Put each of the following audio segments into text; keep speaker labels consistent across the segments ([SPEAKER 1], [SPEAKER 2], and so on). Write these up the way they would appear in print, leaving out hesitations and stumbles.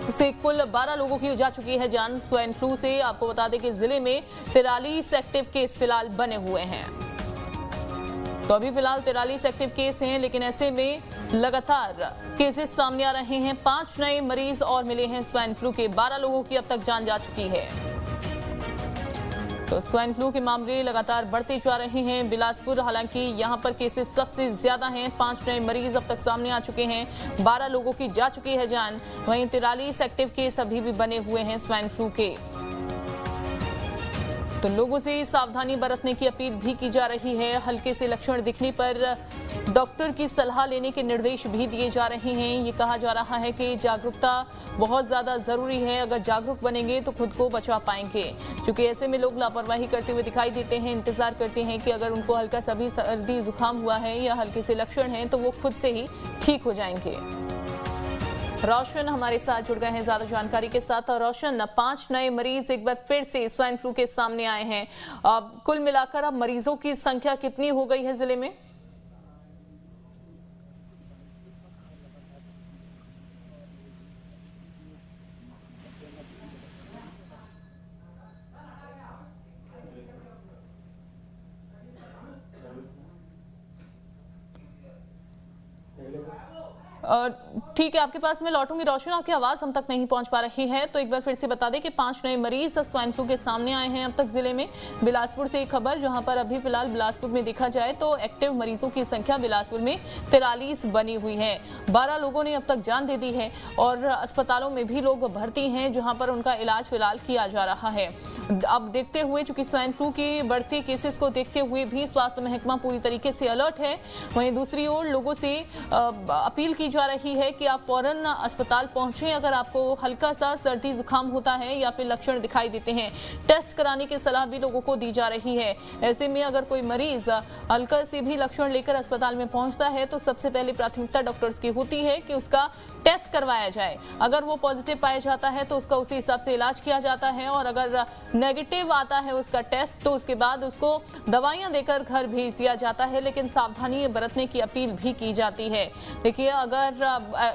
[SPEAKER 1] से कुल 12 लोगों की जा चुकी है जान। स्वाइन फ्लू से आपको बता दें कि जिले में 43 एक्टिव केस फिलहाल बने हुए हैं। तो अभी फिलहाल 43 एक्टिव केस हैं, लेकिन ऐसे में लगातार केसेस सामने आ रहे हैं। 5 नए मरीज और मिले हैं स्वाइन फ्लू के। 12 लोगों की अब तक जान जा चुकी है। तो स्वाइन फ्लू के मामले लगातार बढ़ते जा रहे हैं। बिलासपुर हालांकि यहां पर केसेस सबसे ज्यादा हैं। 5 नए मरीज अब तक सामने आ चुके हैं। 12 लोगों की जा चुकी है जान। वहीं 43 एक्टिव केस अभी भी बने हुए हैं स्वाइन फ्लू के। तो लोगों से सावधानी बरतने की अपील भी की जा रही है। हल्के से लक्षण दिखने पर डॉक्टर की सलाह लेने के निर्देश भी दिए जा रहे हैं। ये कहा जा रहा है कि जागरूकता बहुत ज्यादा जरूरी है। अगर जागरूक बनेंगे तो खुद को बचा पाएंगे, क्योंकि ऐसे में लोग लापरवाही करते हुए दिखाई देते हैं। इंतजार करते हैं कि अगर उनको हल्का सा भी सर्दी जुकाम हुआ है या हल्के से लक्षण हैं तो वो खुद से ही ठीक हो जाएंगे। रोशन हमारे साथ जुड़ गए हैं ज्यादा जानकारी के साथ। और रोशन, 5 नए मरीज एक बार फिर से स्वाइन फ्लू के सामने आए हैं। कुल मिलाकर अब मरीजों की संख्या कितनी हो गई है जिले में? ठीक है, आपके पास मैं लौटूंगी। रोशन, आपकी आवाज हम तक नहीं पहुंच पा रही है, तो एक बार फिर से बता दें कि 5 नए मरीज स्वाइन फ्लू के सामने आए हैं अब तक जिले में। बिलासपुर से एक खबर, जहां पर अभी फिलहाल बिलासपुर में देखा जाए तो एक्टिव मरीजों की संख्या बिलासपुर में 43 बनी हुई है। 12 लोगों ने अब तक जान दे दी है और अस्पतालों में भी लोग भर्ती हैं, जहां पर उनका इलाज फिलहाल किया जा रहा है। अब देखते हुए, चूंकि स्वाइन फ्लू की बढ़ते केसेस को देखते हुए भी स्वास्थ्य महकमा पूरी तरीके से अलर्ट है। वहीं दूसरी ओर लोगों से अपील की जा रही है कि आप फौरन अस्पताल पहुंचें अगर आपको हल्का सा सर्दी जुकाम होता है या फिर लक्षण दिखाई देते हैं। टेस्ट कराने की सलाह भी लोगों को दी जा रही है। ऐसे में अगर कोई मरीज हल्का से भी लक्षण लेकर अस्पताल में पहुंचता है तो सबसे पहले प्राथमिकता डॉक्टर्स की होती है कि उसका टेस्ट करवाया जाए। अगर वो पॉजिटिव पाया जाता है तो उसका उसी हिसाब से इलाज किया जाता है, और अगर नेगेटिव आता है उसका टेस्ट तो उसके बाद उसको दवाइयां देकर घर भेज दिया जाता है। लेकिन सावधानी बरतने की अपील भी की जाती है। देखिए, अगर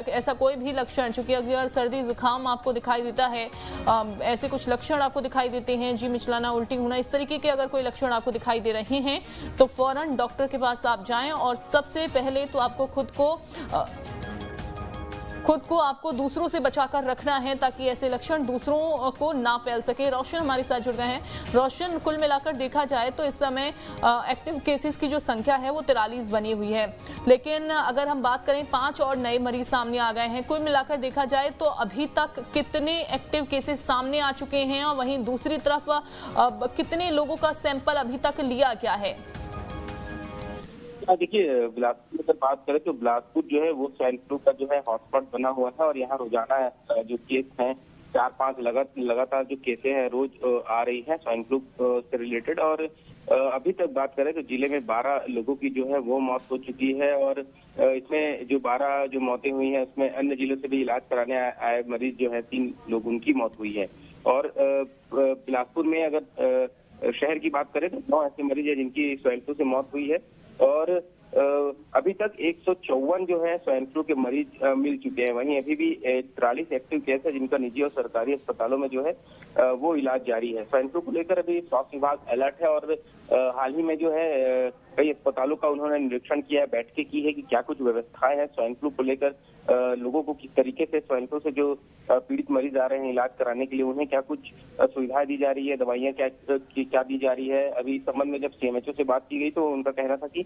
[SPEAKER 1] ऐसा कोई भी लक्षण, चूंकि अगर सर्दी जुकाम आपको दिखाई देता है, ऐसे कुछ लक्षण आपको दिखाई देते हैं, जी मिचलाना, उल्टी होना, इस तरीके के अगर कोई लक्षण आपको दिखाई दे रहे हैं तो फौरन डॉक्टर के पास आप जाएं। और सबसे पहले तो आपको खुद को आपको दूसरों से बचाकर रखना है, ताकि ऐसे लक्षण दूसरों को ना फैल सके। रोशन हमारे साथ जुड़ गए हैं। रोशन, कुल मिलाकर देखा जाए तो इस समय एक्टिव केसेस की जो संख्या है वो 43 बनी हुई है, लेकिन अगर हम बात करें 5 और नए मरीज सामने आ गए हैं। कुल मिलाकर देखा जाए तो अभी तक कितने एक्टिव केसेस सामने आ चुके हैं, और वहीं दूसरी तरफ कितने लोगों का सैंपल अभी तक लिया गया है?
[SPEAKER 2] देखिए, बिलासपुर की अगर बात करें तो बिलासपुर जो है वो स्वाइन फ्लू का जो है हॉटस्पॉट बना हुआ था, और यहाँ रोजाना जो केस हैं 4-5 लगातार जो केसें हैं रोज आ रही है स्वाइन फ्लू से रिलेटेड। और अभी तक बात करें तो जिले में 12 लोगों की जो है वो मौत हो चुकी है, और इसमें जो 12 जो मौतें हुई हैं उसमें अन्य जिलों से भी इलाज कराने आए मरीज जो है 3 लोग, उनकी मौत हुई है। और बिलासपुर में अगर शहर की बात करें तो 9 ऐसे मरीज है जिनकी स्वाइन फ्लू से मौत हुई है, और अभी तक 154 जो है स्वाइन फ्लू के मरीज मिल चुके हैं। वहीं अभी भी 43 एक्टिव केस है जिनका निजी और सरकारी अस्पतालों में जो है वो इलाज जारी है। स्वाइन फ्लू को लेकर अभी स्वास्थ्य विभाग अलर्ट है, और हाल ही में जो है कई अस्पतालों का उन्होंने निरीक्षण किया है, बैठकें की है कि क्या कुछ व्यवस्थाएं हैं स्वाइन फ्लू को लेकर, लोगों को किस तरीके से स्वाइन फ्लू से जो पीड़ित मरीज आ रहे हैं इलाज कराने के लिए उन्हें क्या कुछ सुविधाएं दी जा रही है, दवाइयां क्या दी जा रही है। अभी इस संबंध में जब सीएमएचओ से बात की गई तो उनका कहना था कि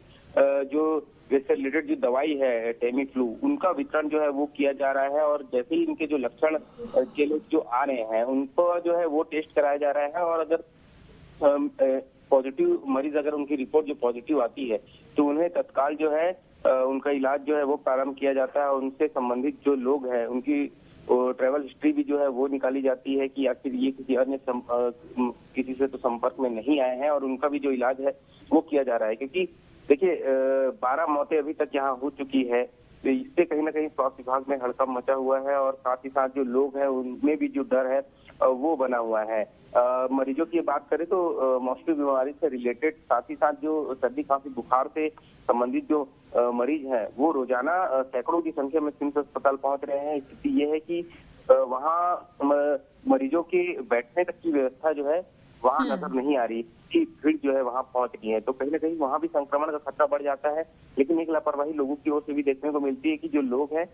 [SPEAKER 2] जो इससे रिलेटेड जो दवाई है टेमीफ्लू, उनका वितरण जो है वो किया जा रहा है, और जैसे ही इनके जो लक्षण के लोग जो आ रहे हैं उनको जो है वो टेस्ट कराया जा रहा है, और अगर पॉजिटिव मरीज, अगर उनकी रिपोर्ट जो पॉजिटिव आती है तो उन्हें तत्काल जो है उनका इलाज जो है वो प्रारंभ किया जाता है। और उनसे संबंधित जो लोग हैं उनकी ट्रैवल हिस्ट्री भी जो है वो निकाली जाती है कि आखिर ये किसी अन्य किसी से तो संपर्क में नहीं आए हैं, और उनका भी जो इलाज है वो किया जा रहा है। क्योंकि देखिए, 12 मौतें अभी तक यहाँ हो चुकी है, तो इससे कहीं ना कहीं स्वास्थ्य विभाग में हड़कंप मचा हुआ है, और साथ ही साथ जो लोग हैं उनमें भी जो डर है वो बना हुआ है। मरीजों की बात करें तो मौसमी बीमारी से रिलेटेड, साथ ही साथ जो सर्दी खांसी बुखार से संबंधित जो मरीज हैं वो रोजाना सैकड़ों की संख्या में सिम्स अस्पताल पहुंच रहे हैं। स्थिति ये है कि वहाँ मरीजों के बैठने तक की व्यवस्था जो है वहाँ नजर नहीं आ रही कि भीड़ जो है वहाँ पहुंच गई है, तो कहीं ना कहीं वहाँ भी संक्रमण का खतरा बढ़ जाता है। लेकिन एक लापरवाही लोगों की ओर से भी देखने को मिलती है कि जो लोग हैं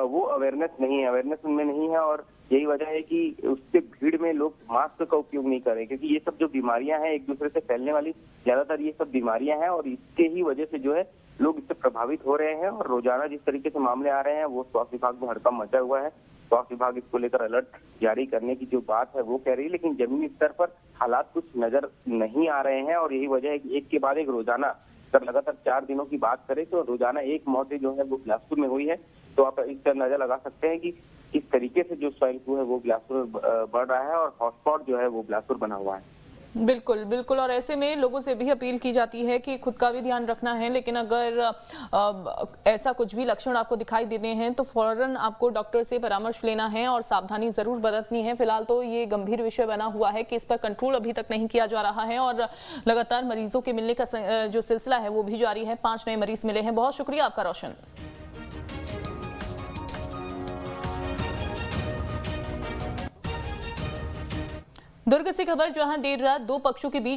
[SPEAKER 2] वो अवेयरनेस उनमें नहीं है, और यही वजह है कि उससे भीड़ में लोग मास्क का उपयोग नहीं कर रहे, क्योंकि ये सब जो बीमारियां हैं एक दूसरे से फैलने वाली, ज्यादातर ये सब बीमारियां हैं, और इसके ही वजह से जो है लोग इससे प्रभावित हो रहे हैं। और रोजाना जिस तरीके से मामले आ रहे हैं वो स्वास्थ्य विभाग में हड़कंप मचा हुआ है। स्वास्थ्य विभाग इसको लेकर अलर्ट जारी करने की जो बात है वो कह रही है, लेकिन जमीनी स्तर पर हालात कुछ नजर नहीं आ रहे हैं। और यही वजह है कि एक के बाद एक रोजाना, अगर लगातार 4 दिनों की बात करें तो रोजाना एक मौत जो है वो बिलासपुर में हुई है। तो आप इस पर नजर लगा सकते हैं कि किस तरीके से जो स्वाइन फ्लू है वो बिलासपुर में बढ़ रहा है, और हॉटस्पॉट जो है वो बिलासपुर बना हुआ है।
[SPEAKER 1] बिल्कुल बिल्कुल, और ऐसे में लोगों से भी अपील की जाती है कि खुद का भी ध्यान रखना है, लेकिन अगर ऐसा कुछ भी लक्षण आपको दिखाई देते हैं तो फौरन आपको डॉक्टर से परामर्श लेना है और सावधानी जरूर बरतनी है। फिलहाल तो ये गंभीर विषय बना हुआ है कि इस पर कंट्रोल अभी तक नहीं किया जा रहा है, और लगातार मरीजों के मिलने का जो सिलसिला है वो भी जारी है। 5 नए मरीज मिले हैं। बहुत शुक्रिया आपका रोशन। दुर्ग से खबर, जहां देर रात 2 पक्षों के बीच